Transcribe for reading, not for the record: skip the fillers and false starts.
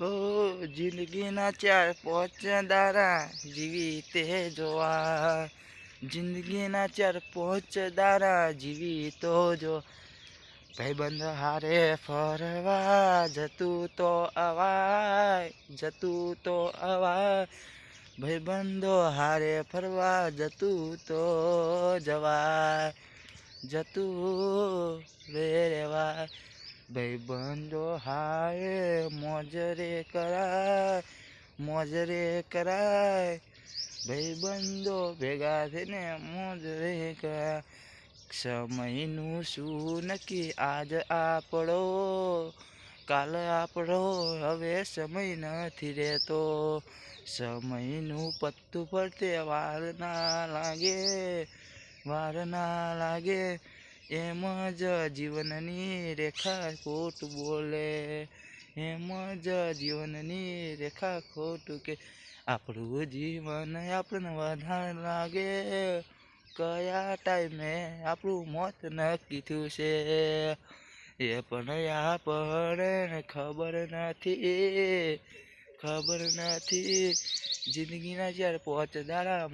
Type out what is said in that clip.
હો જિંદગીના ચાર પાંચ દારા જીવી તે જોવા, જિંદગીના ચાર પાંચ દારા જીવી તો જો, ભાઈબંધ હારે ફરવા જતું તો અવાય, જતું તો અવાય, ભાઈબંધો હારે ફરવા જતું તો જવાય, જતું રેવાય, ભાઈબંધો હારે મોજ રે કરાય, મોજ રે કરાય, ભાઈબંધો ભેગા થઈને મોજ રે કરાય. સમયનું શું નક્કી આજ આપણો, કાલ આપણો હવે સમય નથી રહેતો, સમયનું પત્તું પડતે વાર ના લાગે, વાર ના લાગે, એમ જ જીવનની રેખા ખોટ બોલે, એમ જ જીવનની રેખા ખોટું કે, આપણું જીવન આપણને વધારે લાગે, કયા ટાઈમે આપણું મોત નક્કી થયું છે એ પણ આપણને ખબર નથી, ખબર નથી. જિંદગીના જ્યારે પાંચ દાડા